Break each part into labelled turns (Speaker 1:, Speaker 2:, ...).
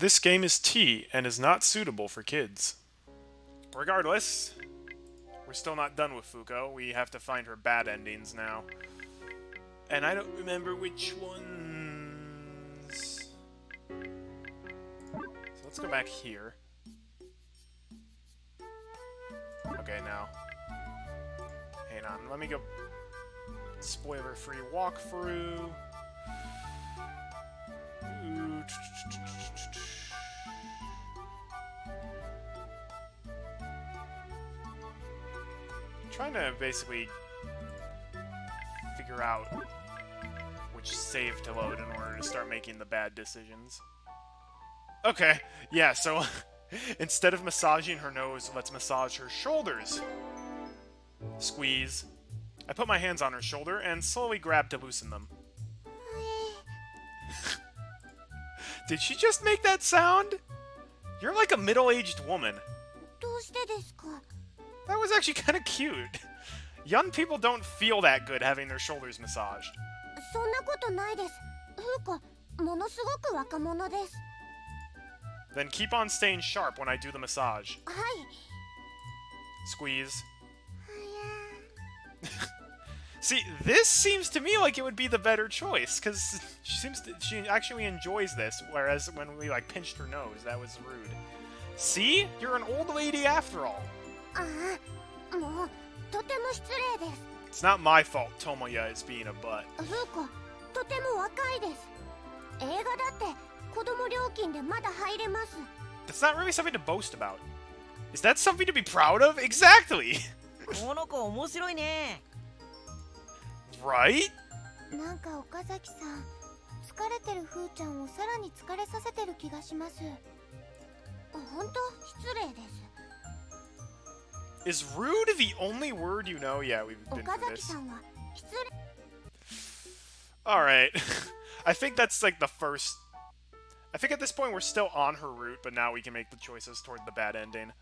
Speaker 1: This game is tea and is not suitable for kids. Regardless, we're still not done with Fuko. We have to find her bad endings now. And I don't remember which ones. So let's go back here. Okay, now. Hang on, let me go. Spoiler-free walkthrough. Trying to basically figure out which save to load in order to start making the bad decisions. Okay, yeah, so instead of massaging her nose, let's massage her shoulders. Squeeze. I put my hands on her shoulder and slowly grab to loosen them. Did she just make that sound? You're like a middle-aged woman. That was actually kind of cute. Young people don't feel that good having their shoulders massaged. Then keep on staying sharp when I do the massage. Squeeze. See, this seems to me like it would be the better choice, because she actually enjoys this, whereas when we, like, pinched her nose, that was rude. See? You're an old lady after all. It's not my fault Tomoya is being a butt. That's not really something to boast about. Is that something to be proud of? Exactly! Right? Is rude the only word you know? Yeah, we've been through this. Alright. I think that's like the first... I think at this point we're still on her route, but now we can make the choices toward the bad ending.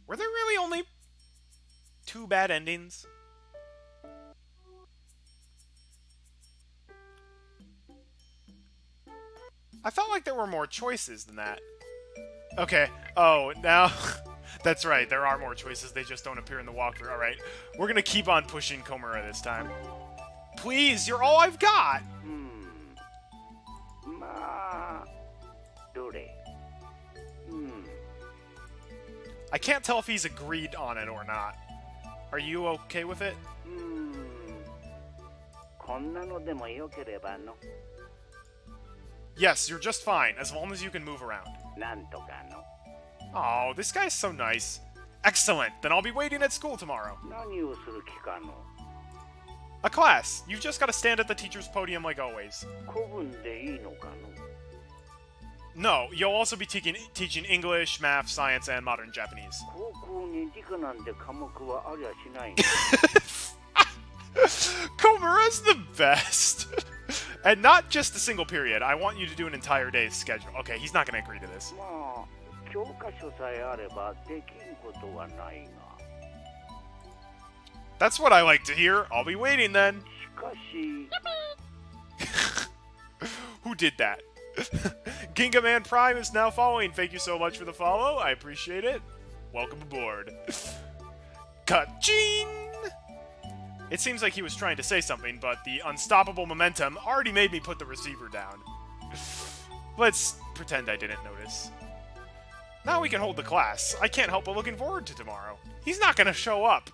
Speaker 1: Were there really only 2 bad endings? I felt like there were more choices than that. Okay. Oh, now... That's right, there are more choices, they just don't appear in the walkthrough. Alright, we're gonna keep on pushing Komura this time. Please, you're all I've got! I can't tell if he's agreed on it or not. Are you okay with it? Yes, you're just fine, as long as you can move around. Oh, this guy's so nice. Excellent, then I'll be waiting at school tomorrow. A class. You've just got to stand at the teacher's podium like always. No, you'll also be teaching English, math, science, and modern Japanese. Komura's the best! And not just a single period. I want you to do an entire day's schedule. Okay, he's not going to agree to this. That's what I like to hear. I'll be waiting then. Who did that? Ginga Man Prime is now following. Thank you so much for the follow. I appreciate it. Welcome aboard. Ka-ching! It seems like he was trying to say something, but the unstoppable momentum already made me put the receiver down. Let's pretend I didn't notice. Now we can hold the class. I can't help but looking forward to tomorrow. He's not gonna show up.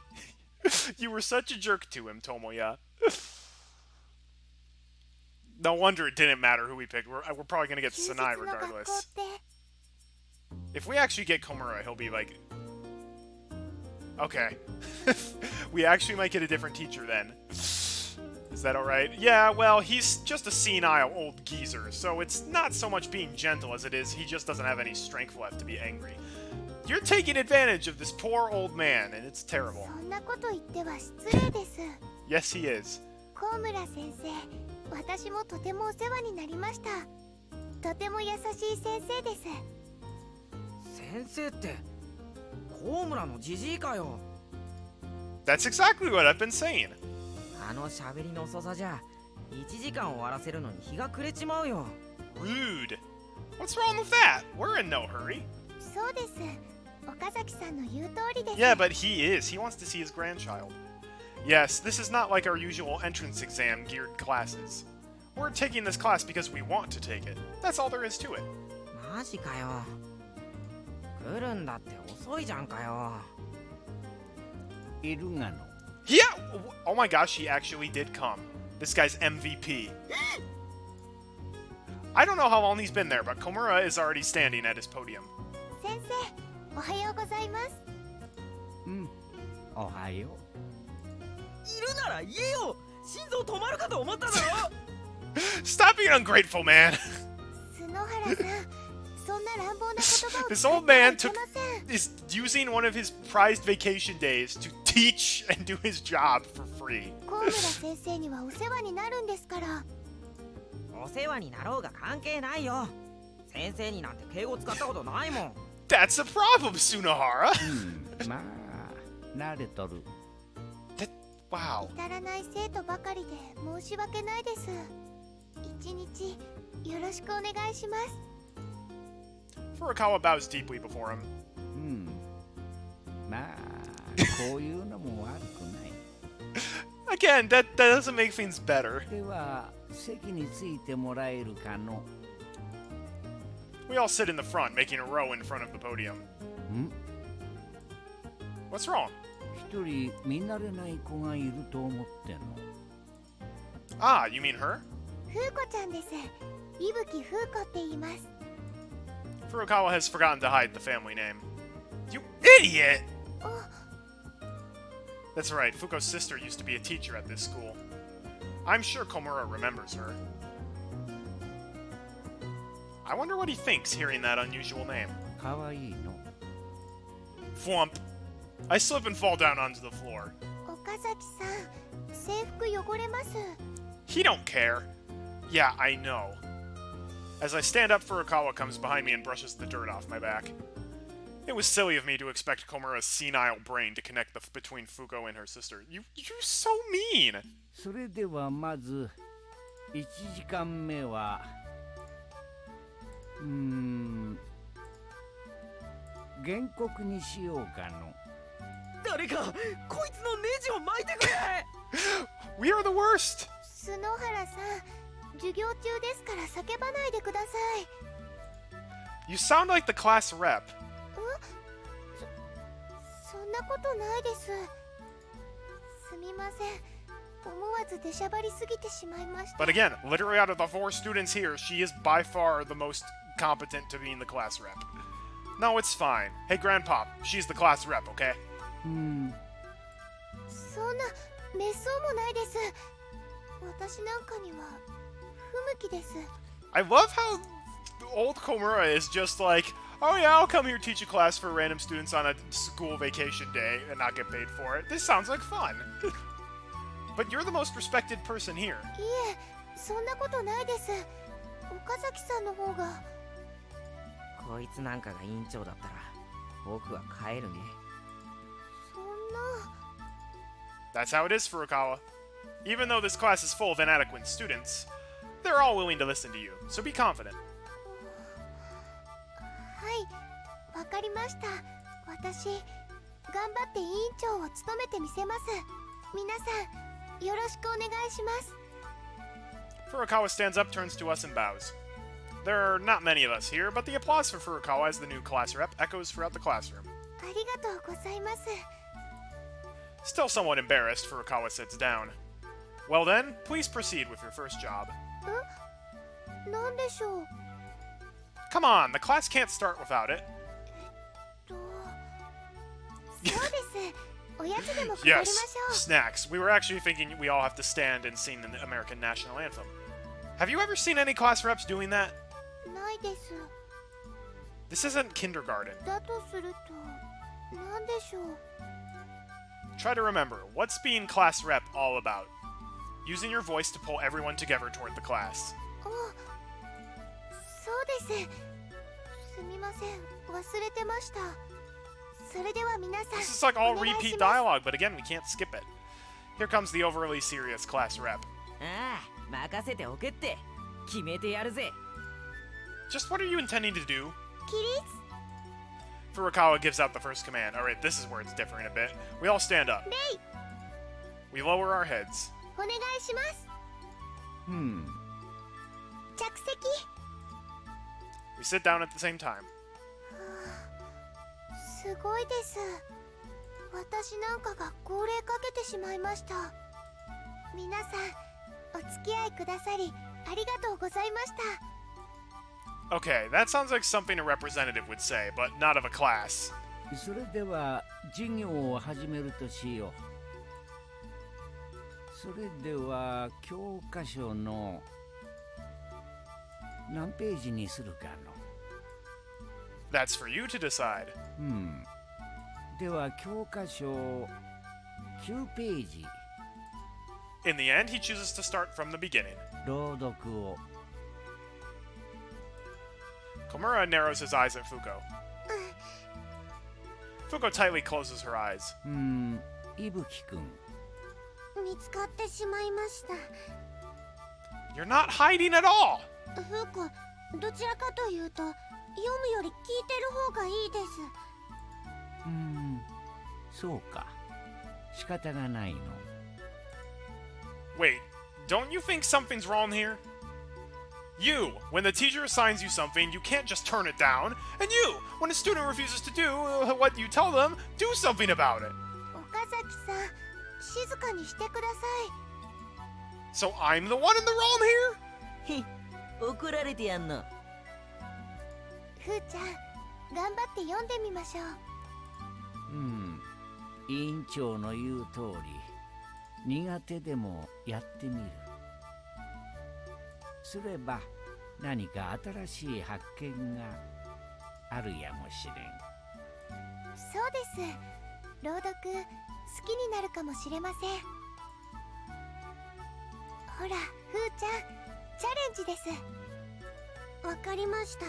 Speaker 1: You were such a jerk to him, Tomoya. No wonder it didn't matter who we picked. We're probably gonna get Sanai regardless. If we actually get Komura, he'll be like... Okay. We actually might get a different teacher then. Is that alright? Yeah, well, he's just a senile old geezer, so it's not so much being gentle as it is he just doesn't have any strength left to be angry. You're taking advantage of this poor old man, and it's terrible. Yes, he is. That's exactly what I've been saying.
Speaker 2: あの喋りの遅さじゃ1時間終わらせるのに日が暮れちまうよ。
Speaker 1: Rude. What's wrong with that? We're in no hurry.
Speaker 3: そうです。岡崎さんの言う通りです。
Speaker 1: Yeah, but he is. He wants to see his grandchild. Yes, this is not like our usual entrance exam geared classes. We're taking this class because we want to take it. That's all there is to it.
Speaker 2: マジかよ。来るんだって遅いじゃんかよ。
Speaker 4: いるがの。
Speaker 1: Yeah! Oh my gosh, he actually did come. This guy's MVP. I don't know how long he's been there, but Komura is already standing at his podium.
Speaker 3: 先生、おはようございます。
Speaker 4: おはよう。
Speaker 2: いるなら言えよ。心臓止まるかと思っただろ。
Speaker 1: Stop being ungrateful, man.
Speaker 3: 篠原さん、そんな乱暴な言葉を
Speaker 1: This
Speaker 3: 使っ
Speaker 1: old
Speaker 3: てはい
Speaker 1: man
Speaker 3: け
Speaker 1: took
Speaker 3: ません。
Speaker 1: is using one of his prized vacation days to teach and do his job for free.
Speaker 3: 高村先生にはお世話になるんですから。
Speaker 2: お世話になろうが関係ないよ。先生になんて敬語使ったことないもん。
Speaker 1: That's a problem, Tsunohara.
Speaker 4: まあ、慣れとる。
Speaker 1: Wow.
Speaker 3: 至らない生徒ばかりで申し訳ないです。一日よろしくお願いします。
Speaker 1: Furukawa bows deeply before him.
Speaker 4: まあ、こういうのも悪くない。
Speaker 1: Again, that doesn't make things better.
Speaker 4: では、席についてもらえるかの。
Speaker 1: We all sit in the front, making a row in front of the podium. What's wrong?
Speaker 4: 一人見慣れない子がいると思っての。
Speaker 1: Ah, you mean her?
Speaker 3: ふうこちゃんです。伊吹ふうこって言います。
Speaker 1: Furukawa has forgotten to hide the family name. You idiot!
Speaker 3: お、
Speaker 1: That's right, Fuko's sister used to be a teacher at this school. I'm sure Komura remembers her. I wonder what he thinks hearing that unusual name.
Speaker 4: かわいいの。
Speaker 1: Flump. I slip and fall down onto the floor.
Speaker 3: 岡崎さん、制服汚れます。
Speaker 1: He don't care. Yeah, I know. As I stand up, Furukawa comes behind me and brushes the dirt off my back. It was silly of me to expect Komura's senile brain to connect between Fuko and her sister. You're so mean!
Speaker 4: それではまず、1時間目は、原告にしようかの。
Speaker 2: 誰かこいつのネジを巻いてくれ。
Speaker 1: We are the worst!
Speaker 3: 篠原さん、授業中ですから叫ばないでください。
Speaker 1: You sound like the class rep.
Speaker 3: そんなことないです。すみません。思わず出しゃばりすぎてしまいました。
Speaker 1: But again, literally out of the 4 students here, she is by far the most competent to being the class rep. No, it's fine. Hey, Grandpop, she's the class rep, okay?
Speaker 3: そんなめっそうもないです。私なんかには不向きです。
Speaker 1: I love how old Komura is just like, oh yeah, I'll come here teach a class for random students on a school vacation day and not get paid for it. This sounds like fun. But you're the most respected person here.
Speaker 3: いえ、そんなことないです。岡崎さんの方が。
Speaker 2: こいつなんかが委員長だったら僕は帰るね。
Speaker 3: そんな。
Speaker 1: That's how it is, Furukawa. Even though this class is full of inadequate students, they're all willing to listen to you, so be confident.
Speaker 3: はい、わかりました。私、頑張って委員長を務めてみせます。皆さん、よろしくお願いします。
Speaker 1: Furukawa stands up, turns to us, and bows. There are not many of us here, but the applause for Furukawa as the new class rep echoes throughout the classroom.
Speaker 3: ありがとうございます。
Speaker 1: Still somewhat embarrassed, Furukawa sits down. Well then, please proceed with your first job.
Speaker 3: なんでしょう。
Speaker 1: Come on, the class can't start without it.
Speaker 3: そうです。おやつでも配りまし
Speaker 1: Yes,
Speaker 3: ょう。
Speaker 1: snacks. We were actually thinking we all have to stand and sing the American national anthem. Have you ever seen any class reps doing that?
Speaker 3: ないです。
Speaker 1: This isn't kindergarten.
Speaker 3: だとすると、なんでしょう。
Speaker 1: Try to remember, what's being class rep all about? Using your voice to pull everyone together toward the class.
Speaker 3: そうです。すみません。忘れてました。それでは皆さん、
Speaker 1: This is like all
Speaker 3: お願い
Speaker 1: repeat
Speaker 3: します。
Speaker 1: dialogue, but again, we can't skip it. Here comes the overly serious class rep.
Speaker 2: ああ、任せておけって決めてやるぜ。
Speaker 1: Just what are you intending to do?
Speaker 3: 起立。
Speaker 1: Furukawa gives out the first command. Alright, this is where it's differing a bit. We all stand up.
Speaker 3: 礼。
Speaker 1: We lower our heads.
Speaker 3: お願いします。着席。
Speaker 1: We sit down at the same time.
Speaker 3: すごいです。私なんかが号令かけてしまいました。皆さん、お付き合いくださりありがとうございました。
Speaker 1: Okay, that sounds like something a representative would say, but not of a class.
Speaker 4: それでは授業を始めるとしよう。それでは教科書の何ページにするかの。
Speaker 1: That's for you to decide.
Speaker 4: では教科書9ページ
Speaker 1: In the end, he chooses to start from the beginning.
Speaker 4: 朗読を。
Speaker 1: Komura narrows his eyes at Fuko. Fuko tightly closes her eyes.
Speaker 4: いぶきくん。
Speaker 3: 見つかってしまいました。
Speaker 1: You're not hiding at all!
Speaker 3: フーコ、どちらかというと読むより聞いてる方がいいです。
Speaker 4: そうか。仕方がないの。
Speaker 1: Wait, don't you think something's wrong here? You, when the teacher assigns you something, you can't just turn it down. And you, when a student refuses to do what you tell them, do something about it.
Speaker 3: 岡崎さん、静かにしてくださ
Speaker 1: So I'm the one in the wrong here?
Speaker 2: ひ、怒られてやんの。
Speaker 3: い。ふーちゃん、頑張って読んでみましょう。
Speaker 4: 委員長の言う通り、苦手でもやってみる。すれば何か新しい発見があるやもしれん。
Speaker 3: そうです。朗読好きになるかもしれません。ほら、ふーちゃん、チャレンジです。わかりました。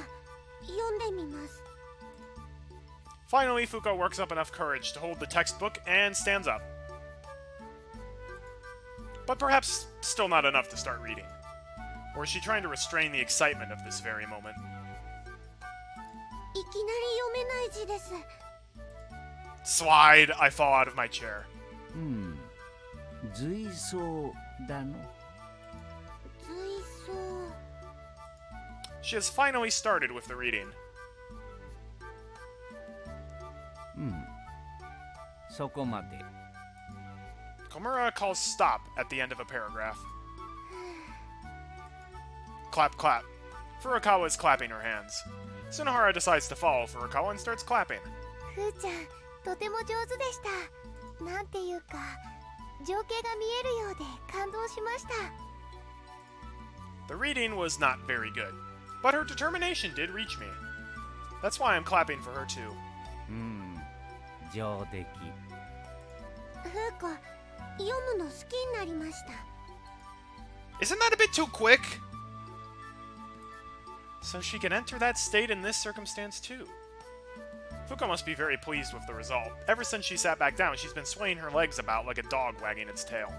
Speaker 3: 読んでみます。
Speaker 1: Finally, Fuko works up enough courage to hold the textbook and stands up. But perhaps still not enough to start reading. Or is she trying to restrain the excitement of this very moment?
Speaker 3: いきなり読めない字です。
Speaker 1: Slide! I fall out of my chair.
Speaker 4: 随想だの。
Speaker 3: 随想。
Speaker 1: She has finally started with the reading.
Speaker 4: そこまで。
Speaker 1: Komura calls stop at the end of a paragraph. Clap, clap. Furukawa is clapping her hands. Tsunohara decides to follow Furukawa and starts clapping.
Speaker 3: ふーちゃん、とても上手でした。なんていうか、情景が見えるようで感動しました。
Speaker 1: The reading was not very good, but her determination did reach me. That's why I'm clapping for her too.
Speaker 4: 上出来。
Speaker 3: ふーこ、読むの好きになりました。
Speaker 1: Isn't that a bit too quick? So she can enter that state in this circumstance too. Fuko must be very pleased with the result. Ever since she sat back down, she's been swaying her legs about like a dog wagging its tail.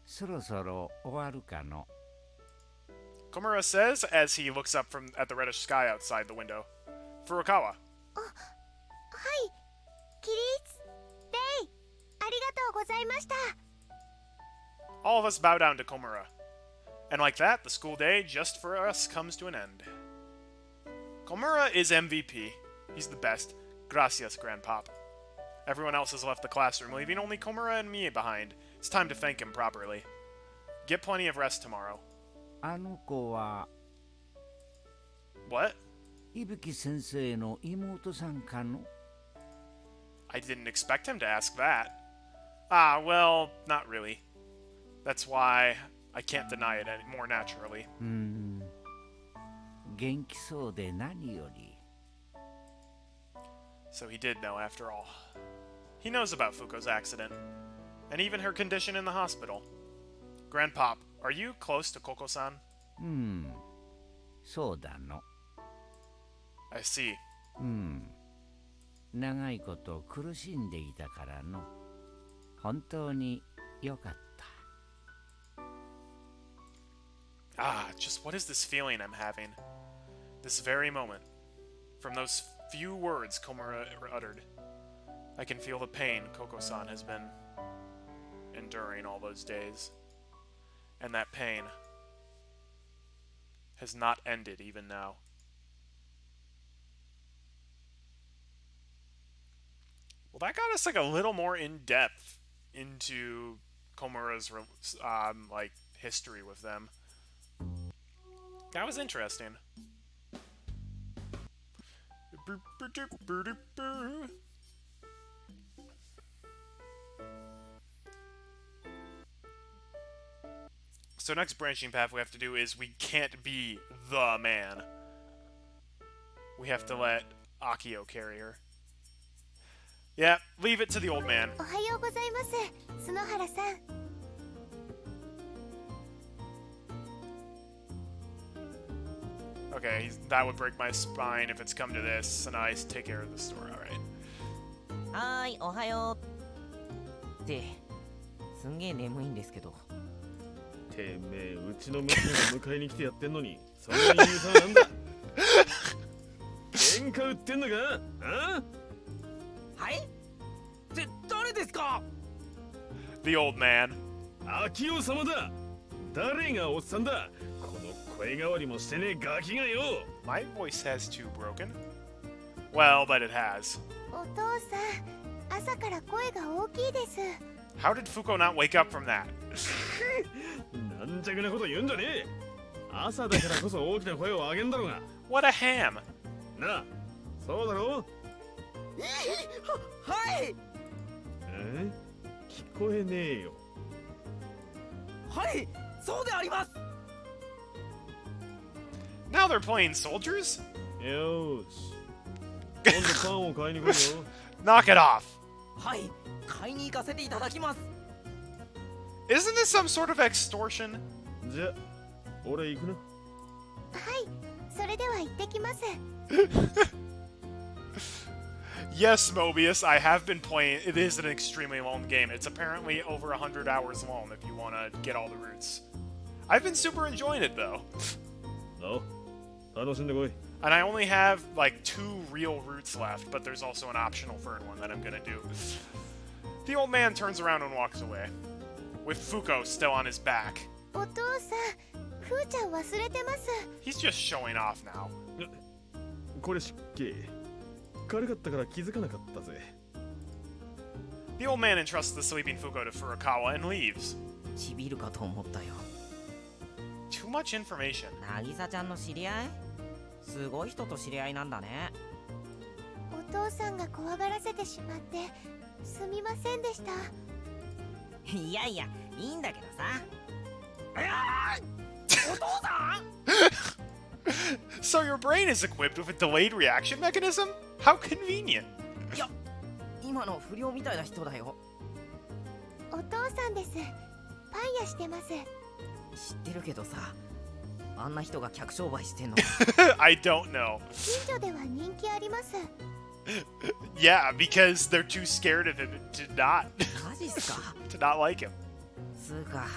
Speaker 4: そろそろ終わるかの。
Speaker 1: Komura says as he looks up at the reddish sky outside the window. Furukawa.
Speaker 3: はい、起立。レイ、ありがとうございました。
Speaker 1: All of us bow down to Komura. And like that, the school day just for us comes to an end. Komura is MVP. He's the best. Gracias, Grandpop. Everyone else has left the classroom, leaving only Komura and me behind. It's time to thank him properly. Get plenty of rest tomorrow.
Speaker 4: あの子は
Speaker 1: What?
Speaker 4: 伊吹先生の妹さんかの。
Speaker 1: I didn't expect him to ask that. Ah, well, not really. That's why I can't deny it any more naturally.
Speaker 4: 元気そうで何より。
Speaker 1: So he did know after all. He knows about Fuko's accident, and even her condition in the hospital. Grandpop, are you close to Koko-san?
Speaker 4: そうだの。
Speaker 1: I see.
Speaker 4: 長いこと苦しんでいたからの。本当によかった。
Speaker 1: Ah, just what is this feeling I'm having? This very moment. From those few words Komura uttered, I can feel the pain Koko-san has been enduring all those days. And that pain has not ended even now. Well, that got us like a little more in depth into Komura's like history with them. That was interesting. So next branching path we have to do is we can't be the man. We have to let Akio carry her. Yeah, leave it to the old man.
Speaker 3: おはようございます、角原さん。
Speaker 1: Okay, that would break my spine if it's come to this, and I take care of the store, alright.
Speaker 2: はーい、おはよう。ってすんげえ眠いんですけど。
Speaker 5: てめえ、うちの娘が迎えに来てやってんのに、そんなに言うさはなんだ。喧嘩売ってんのか？あ？
Speaker 2: はい？って誰ですか？
Speaker 1: The old man.
Speaker 5: 秋代様だ。誰がおっさんだ。この声変わりもしてねえガキがよ。
Speaker 1: My voice has too broken. Well, but it has.
Speaker 3: お父さん、朝から声が大きいです。
Speaker 1: How did Fuko not wake up from that?
Speaker 5: なんじゃくなこと言うんじゃねえ。朝だからこそ大きな声を上げんだろうが。
Speaker 1: What a ham!
Speaker 5: なあ、そうだろう。
Speaker 2: はい。
Speaker 5: 聞こえねえよ。
Speaker 2: はい、そうであります。
Speaker 1: Now they're playing soldiers?
Speaker 5: よーし。今度パンを買いに来いよ。
Speaker 1: Knock it off!
Speaker 2: はい、買いに行かせていただきます。
Speaker 1: Isn't this some sort of extortion?
Speaker 5: じゃ、俺行くな。
Speaker 3: はい、それでは行ってきます。
Speaker 1: Yes, Mobius, I have been playing. It is an extremely long game. It's apparently over 100 hours long if you want to get all the routes. I've been super enjoying it, though.
Speaker 5: 楽しんでこい。
Speaker 1: And I only have, like, 2 real routes left, but there's also an optional third one that I'm gonna do. The old man turns around and walks away, with Fuko still on his back.
Speaker 3: お父さん、ふーちゃん忘れてます。
Speaker 1: He's just showing off now.
Speaker 5: これ失敬。軽かったから気づかなかったぜ。
Speaker 1: The old man entrusts the sleeping Fuko to Furukawa and leaves.
Speaker 2: ちびるかと思ったよ。
Speaker 1: Too much information.
Speaker 2: 渚ちゃんの知り合い？すごい人と知り合いなんだね。
Speaker 3: お父さんが怖がらせてしまってすみませんでした。
Speaker 2: いやいや、いいんだけどさ。お父さん？
Speaker 1: So your brain is equipped with a delayed reaction mechanism? How convenient.
Speaker 2: いや、今の不良みたいな人だよ。
Speaker 3: お父さんです。パン屋してます。
Speaker 2: 知ってるけどさ、あんな人が客商売してんの。
Speaker 1: I don't know.
Speaker 3: 近所では人気あります。
Speaker 1: Yeah, because they're too scared of him to not
Speaker 2: マジっすか？
Speaker 1: to not like him.
Speaker 2: つうか、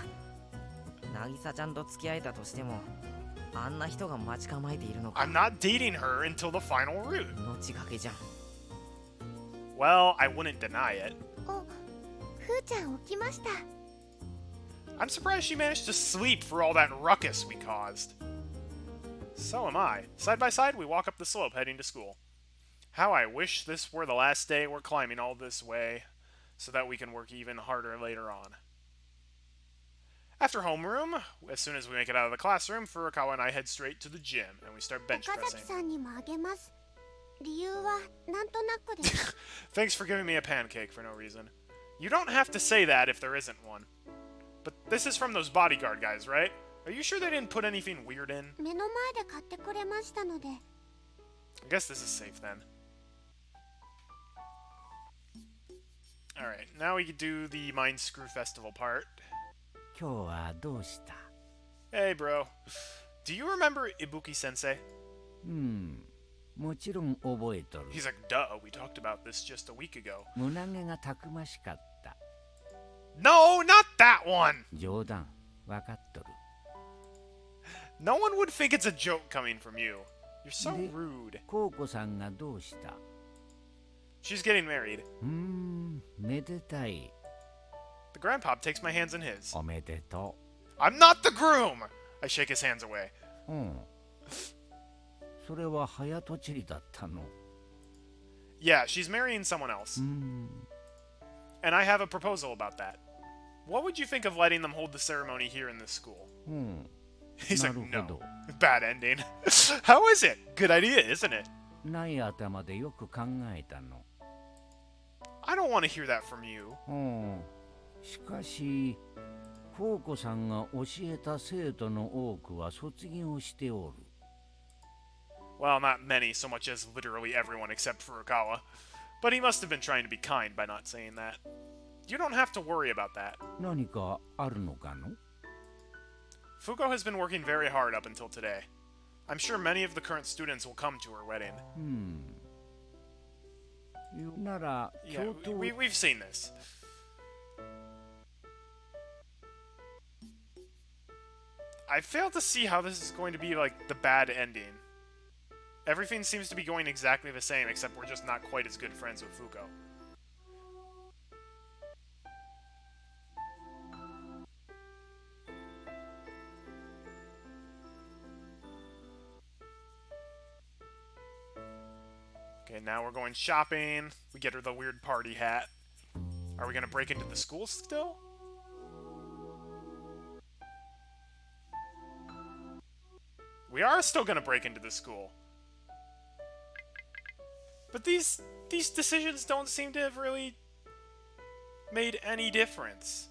Speaker 2: 渚ちゃんと付き合えたとしても、あんな人が待ち構えているのか。
Speaker 1: I'm not dating her until the final route.
Speaker 2: 命がけじゃん。
Speaker 1: Well, I wouldn't deny it.
Speaker 3: お、ふーちゃん起きました。
Speaker 1: I'm surprised she managed to sleep for all that ruckus we caused. So am I. Side by side, we walk up the slope heading to school. How I wish this were the last day we're climbing all this way, so that we can work even harder later on. After homeroom, as soon as we make it out of the classroom, Furukawa and I head straight to the gym, and we start bench
Speaker 3: 岡
Speaker 1: pressing.
Speaker 3: 崎さんにもあげます。理由はなんとなくです。
Speaker 1: Thanks for giving me a pancake for no reason. You don't have to say that if there isn't one. But this is from those bodyguard guys, right? Are you sure they didn't put anything weird in?
Speaker 3: 目の前で買ってくれましたので。
Speaker 1: I guess this is safe then. Alright, now we can do the Mind Screw Festival part.
Speaker 4: 今日はどうした？
Speaker 1: Hey, bro. Do you remember Ibuki-sensei?
Speaker 4: もちろん覚えとる。
Speaker 1: He's like, duh, we talked about this just a week ago.
Speaker 4: 胸毛がたくましかった。
Speaker 1: No, not that one!
Speaker 4: 冗談、わかっとる。
Speaker 1: No one would think it's a joke coming from you. You're so rude.
Speaker 4: コウコさんがどうした？
Speaker 1: She's getting married.
Speaker 4: めでたい。
Speaker 1: The grandpop takes my hands in his.
Speaker 4: おめでと
Speaker 1: I'm not the groom! I shake his hands away.
Speaker 4: う。それは早とちりだったの。
Speaker 1: Yeah, she's marrying someone else. And I have a proposal about that. What would you think of letting them hold the ceremony here in this school? He's like, no. Bad ending. How is it? Good idea, isn't it?
Speaker 4: ない頭でよく考えたの。
Speaker 1: I don't want to hear that from you.
Speaker 4: しかし、コウコさんが教えた生徒の多くは卒業しておる。
Speaker 1: Well, not many, so much as literally everyone except Furukawa. But he must have been trying to be kind by not saying that. You don't have to worry about that.
Speaker 4: 何かあるのかの？
Speaker 1: Fuko has been working very hard up until today. I'm sure many of the current students will come to her wedding.
Speaker 4: なら、
Speaker 1: Yeah,
Speaker 4: 京都
Speaker 1: we've seen this. I fail to see how this is going to be, like, the bad ending. Everything seems to be going exactly the same, except we're just not quite as good friends with Fuko. Okay, now we're going shopping. We get her the weird party hat. Are we gonna break into the school still? We are still gonna break into the school. But these decisions don't seem to have really made any difference.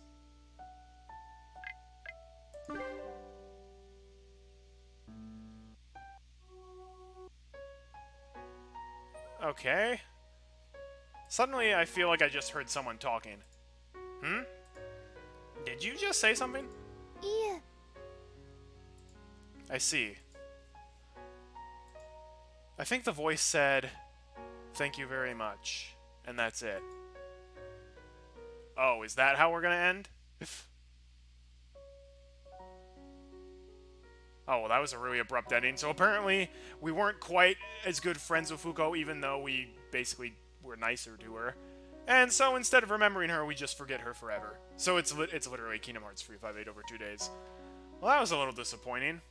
Speaker 1: Okay. Suddenly I feel like I just heard someone talking. Did you just say something?
Speaker 3: いえ
Speaker 1: I see. I think the voice said, "Thank you very much," and that's it. Oh, is that how we're gonna end? Oh, well, that was a really abrupt ending. So apparently, we weren't quite as good friends with Fuko, even though we basically were nicer to her. And so instead of remembering her, we just forget her forever. So it's literally Kingdom Hearts 358 over 2 days. Well, that was a little disappointing.